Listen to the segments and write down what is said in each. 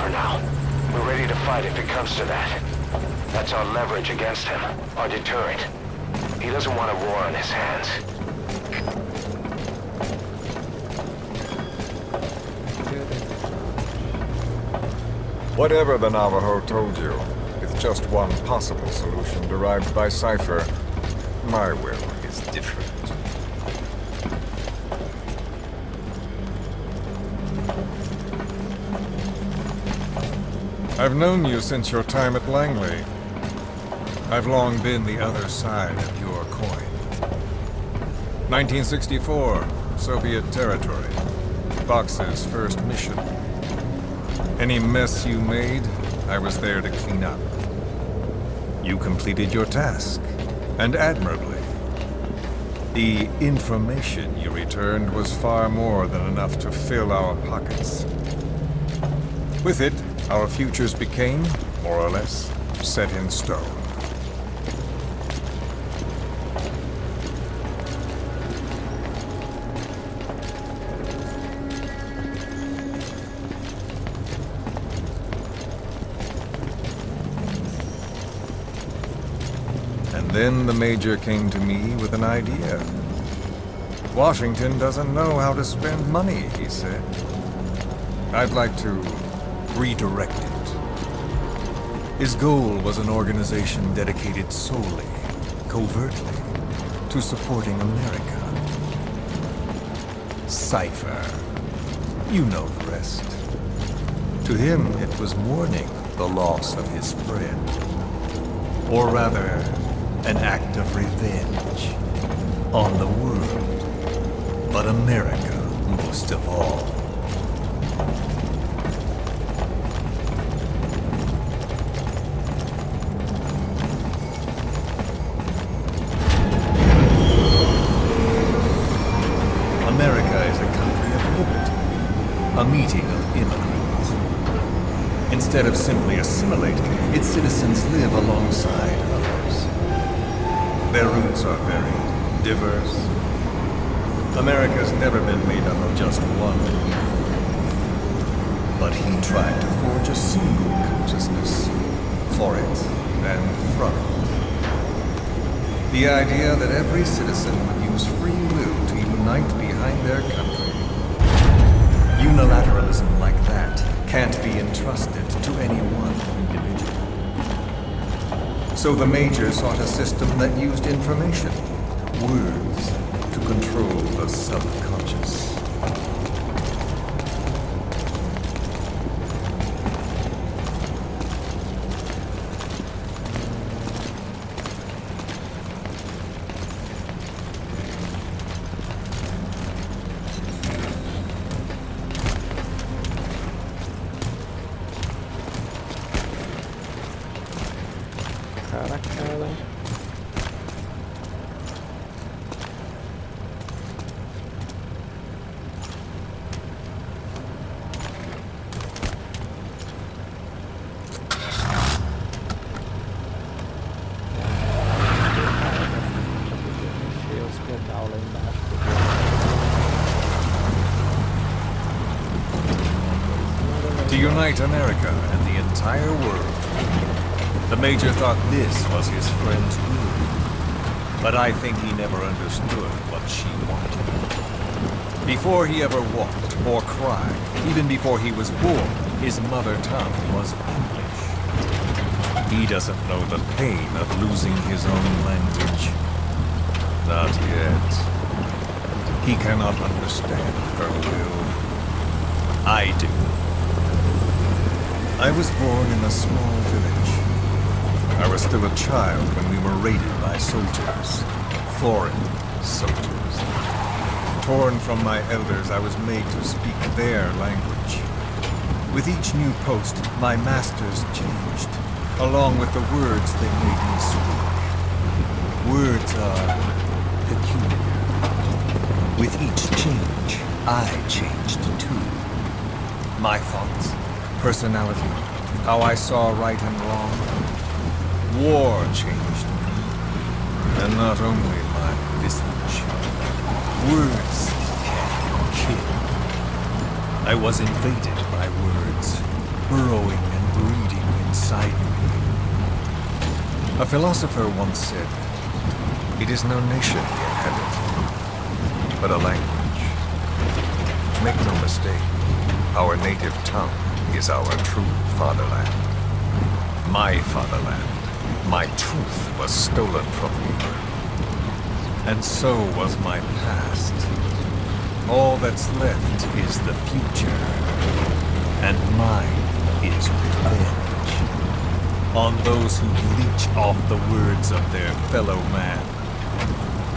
power now. We're ready to fight if it comes to that. That's our leverage against him, our deterrent. He doesn't want a war on his hands. Whatever the Navajo told you, it's just one possible solution derived by Cypher. My will is different. I've known you since your time at Langley. I've long been the other side of your coin. 1964, Soviet territory. Fox's first mission. Any mess you made, I was there to clean up. You completed your task, and admirably. The information you returned was far more than enough to fill our pockets. With it, our futures became, more or less, set in stone. And then the Major came to me with an idea. Washington doesn't know how to spend money, he said. I'd like to redirect it. His goal was an organization dedicated solely, covertly, to supporting America. Cypher. You know the rest. To him, it was mourning the loss of his friend. Or rather, an act of revenge on the world, but America most of all. America is a country of liberty, a meeting of immigrants. Instead of simply assimilating, its citizens live alongside others. Their roots are varied, diverse. America's never been made up of just one people. But he tried to forge a single consciousness for it and from it. The idea that every citizen would use free will to unite behind their country. Unilateralism like that can't be entrusted to any one individual. So the Major sought a system that used information, words, to control the subconscious. Caraca. To unite America and the entire world. The Major thought this was his friend's will. But I think he never understood what she wanted. Before he ever walked or cried, even before he was born, his mother tongue was English. He doesn't know the pain of losing his own language. Not yet. He cannot understand her will. I do. I was born in a small village. I was still a child when we were raided by soldiers. Foreign soldiers. Torn from my elders, I was made to speak their language. With each new post, my masters changed, along with the words they made me speak. Words are peculiar. With each change, I changed too. My thoughts, personality, how I saw right and wrong. War changed me, and not only my visage. Words can kill. I was invaded by words. burrowing and breeding inside me. A philosopher once said, "It is no nation we inhabit, but a language." Make no mistake, our native tongue is our true fatherland. My fatherland, my truth was stolen from me. And so was my past. All that's left is the future. And mine is revenge. On those who leech off the words of their fellow man.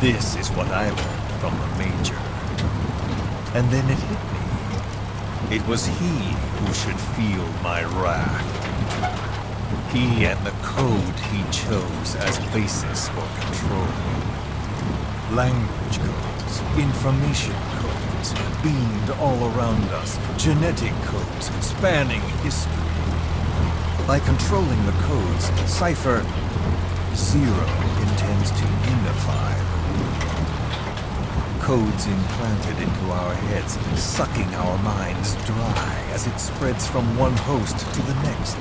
This is what I learned from the Major. And then it hit me. It was he who should feel my wrath. He and the code he chose as basis for control. Language codes, information codes, beamed all around us, genetic codes spanning history. By controlling the codes, Cypher Zero intends to unify the world. Codes implanted into our heads, sucking our minds dry as it spreads from one host to the next.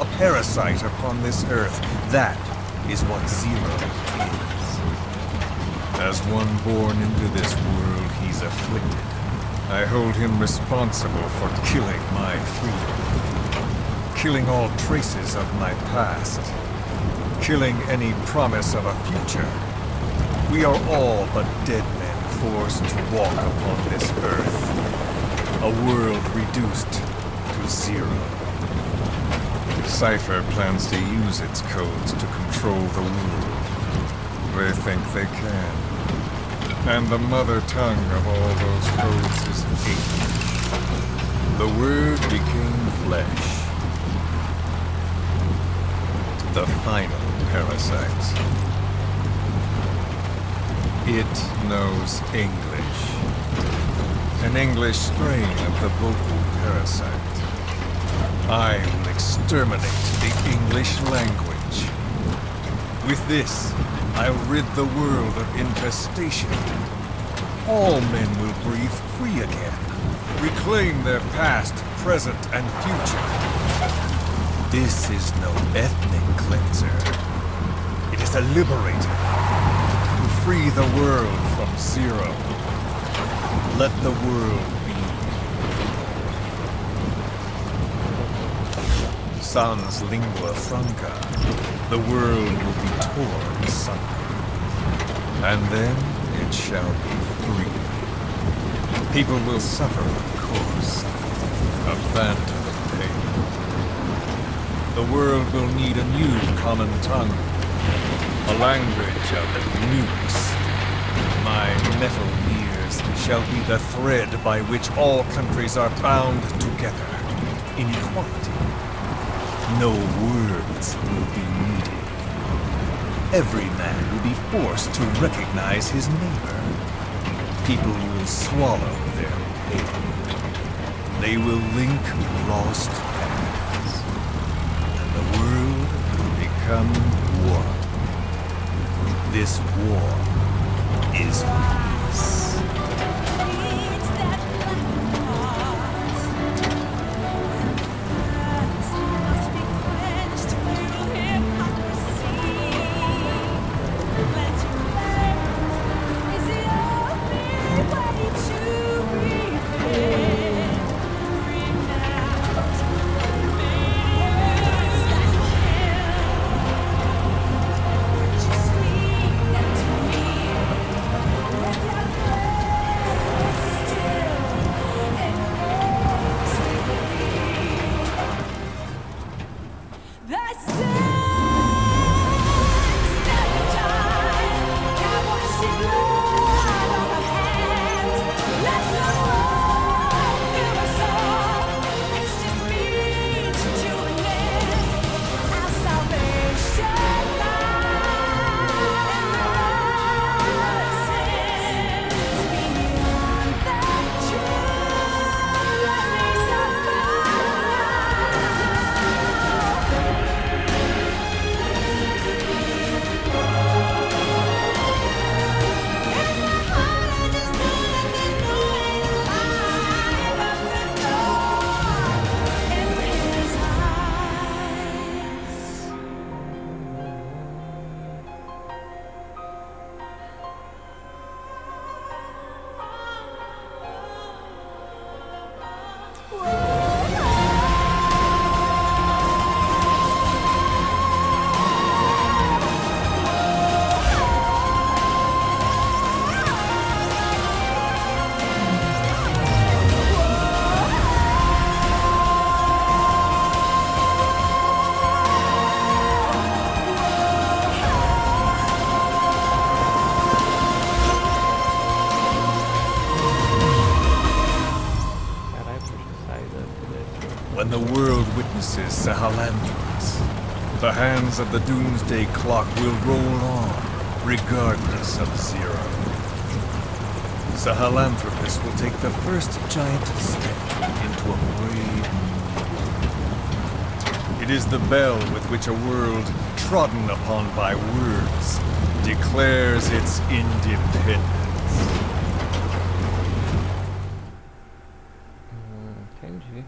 A parasite upon this earth, that is what Zero is. As one born into this world, he's afflicted. I hold him responsible for killing my freedom. Killing all traces of my past. Killing any promise of a future. We are all but dead men forced to walk upon this earth. A world reduced to zero. Cypher plans to use its codes to control the world. They think they can. And the mother tongue of all those codes is hate. The Word became flesh. The final parasite. It knows English. An English strain of the vocal parasite. I will exterminate the English language. With this, I'll rid the world of infestation. All men will breathe free again, reclaim their past, present, and future. This is no ethnic cleanser. It is a liberator. To free the world from Zero. Let the world be. Sans lingua franca. The world will be torn asunder. And then it shall be free. People will suffer, of course. A phantom pain. The world will need a new common tongue. A language of nukes. My metal ears shall be the thread by which all countries are bound together. In equality. No words will be needed. Every man will be forced to recognize his neighbor. People will swallow their pain. They will link lost paths. And the world will become one. This war is peace. Caralho, puxa, sai daqui. When the world witnesses Sahelanthropus, the hands of the doomsday clock will roll on, regardless of Zero. Sahelanthropus will take the first giant step into a brave new. It is the bell with which a world trodden upon by words declares its independence. Entendi.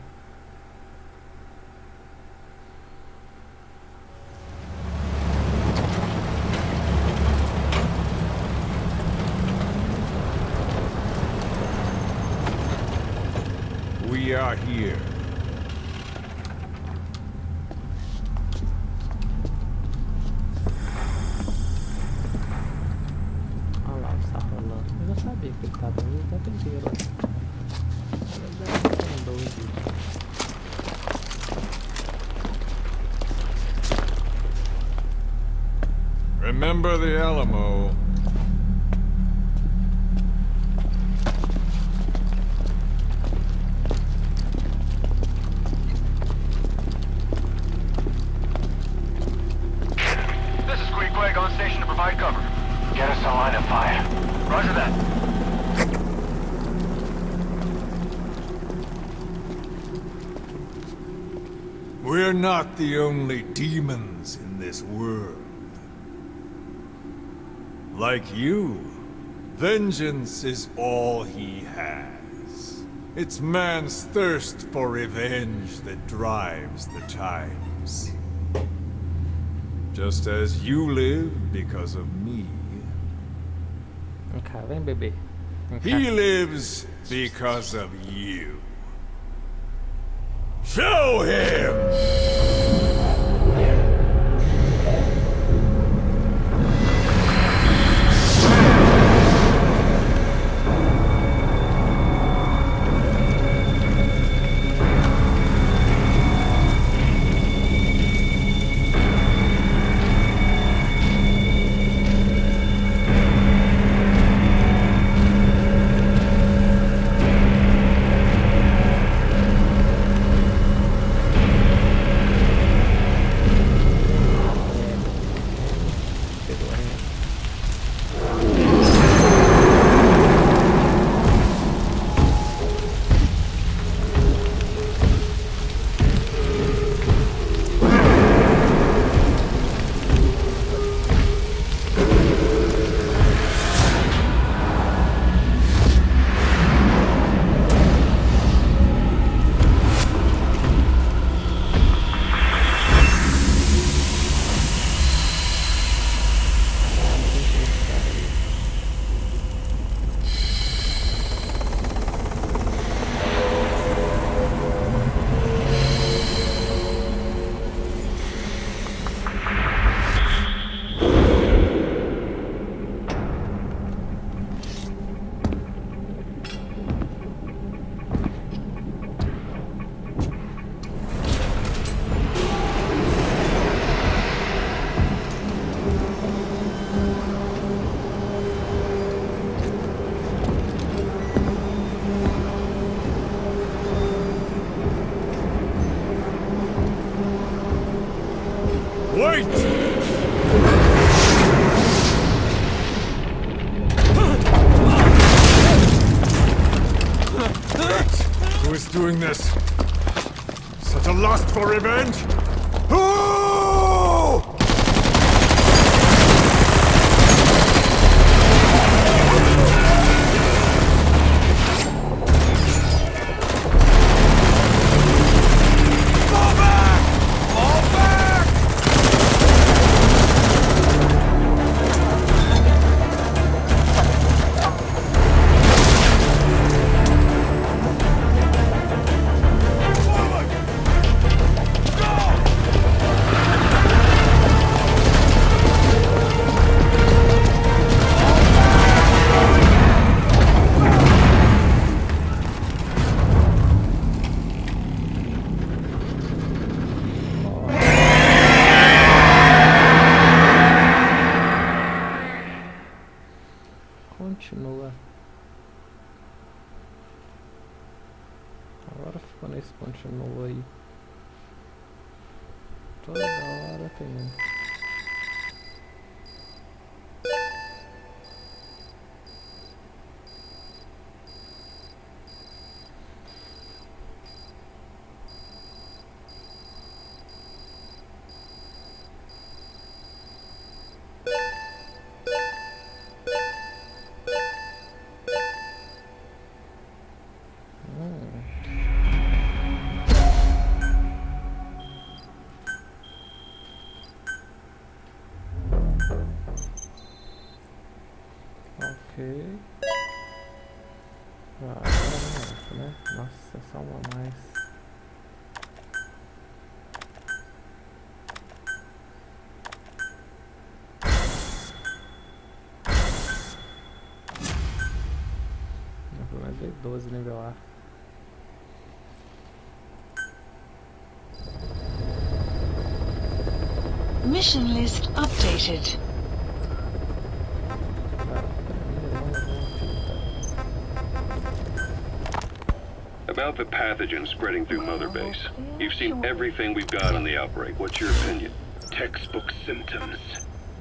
We are here. Olha lá o sarro rolando. Eu já sabia que ele tava ali o tempo inteiro. Eles devem ser doidos. Remember the Alamo. This is Queequeg on station to provide cover. Get us a line of fire. Roger that. We're not the only demons in this world. Like you, vengeance is all he has. It's man's thirst for revenge that drives the times. Just as you live because of me, Vem cá, vem bebê. Vem cá. he lives because of you. Show him! Wait! Who is doing this? Such a lust for revenge? Who? Agora ficou nesse pontinho novo aí. Toda hora tem um. Ok. Ah, agora não acho, né? Nossa, só uma a mais. Pelo menos veio 12 nível A. Mission list updated. About the pathogen spreading through Mother Base. You've seen everything we've got on the outbreak. What's your opinion? Textbook symptoms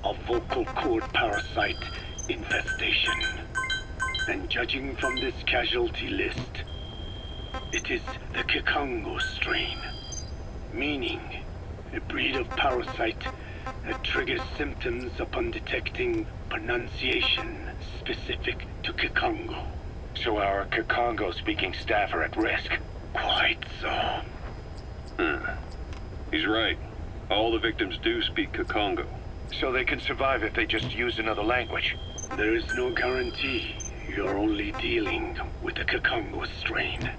of vocal cord parasite infestation. And judging from this casualty list, it is the Kikongo strain, meaning a breed of parasite that triggers symptoms upon detecting pronunciation specific to Kikongo. So our Kikongo-speaking staff are at risk. Quite so. He's right. All the victims do speak Kikongo. So they can survive if they just use another language. There is no guarantee. You're only dealing with the Kikongo strain.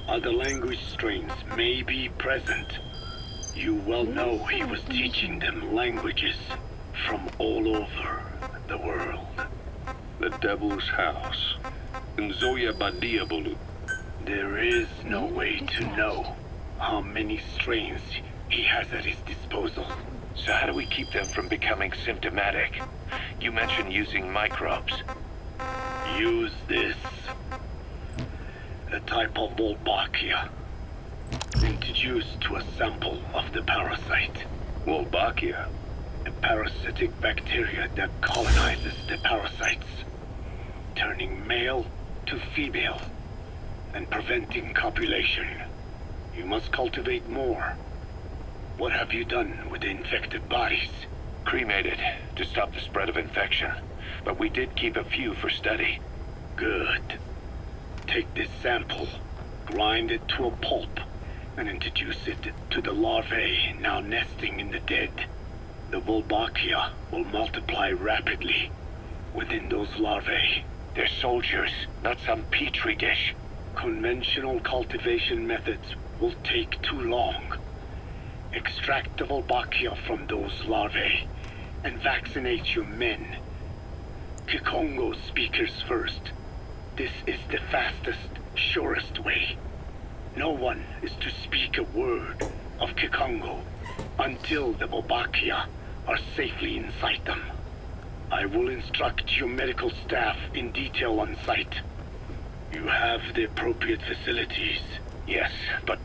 Other language strains may be present. You well know he was teaching them languages from all over the world. The Devil's House. Nzoya Badia Bulu. There is no way to know how many strains he has at his disposal. So how do we keep them from becoming symptomatic? You mentioned using microbes. Use this. A type of Wolbachia. Introduced to a sample of the parasite. Wolbachia. A parasitic bacteria that colonizes the parasites, turning male to female and preventing copulation. You must cultivate more. What have you done with the infected bodies? Cremated to stop the spread of infection. But we did keep a few for study. Good. Take this sample, grind it to a pulp, and introduce it to the larvae now nesting in the dead. The Wolbachia will multiply rapidly within those larvae. They're soldiers, not some petri dish. Conventional cultivation methods will take too long. Extract the Wolbachia from those larvae and vaccinate your men. Kikongo speakers first. This is the fastest, surest way. No one is to speak a word of Kikongo until the Wolbachia are safely inside them. I will instruct your medical staff in detail on site. You have the appropriate facilities. Yes, but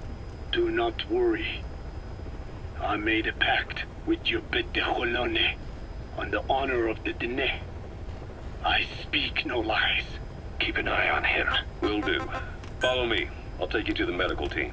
do not worry. I made a pact with your Bete Holone on the honor of the Dene. I speak no lies. keep an eye on him. Will do. Follow me. I'll take you to the medical team.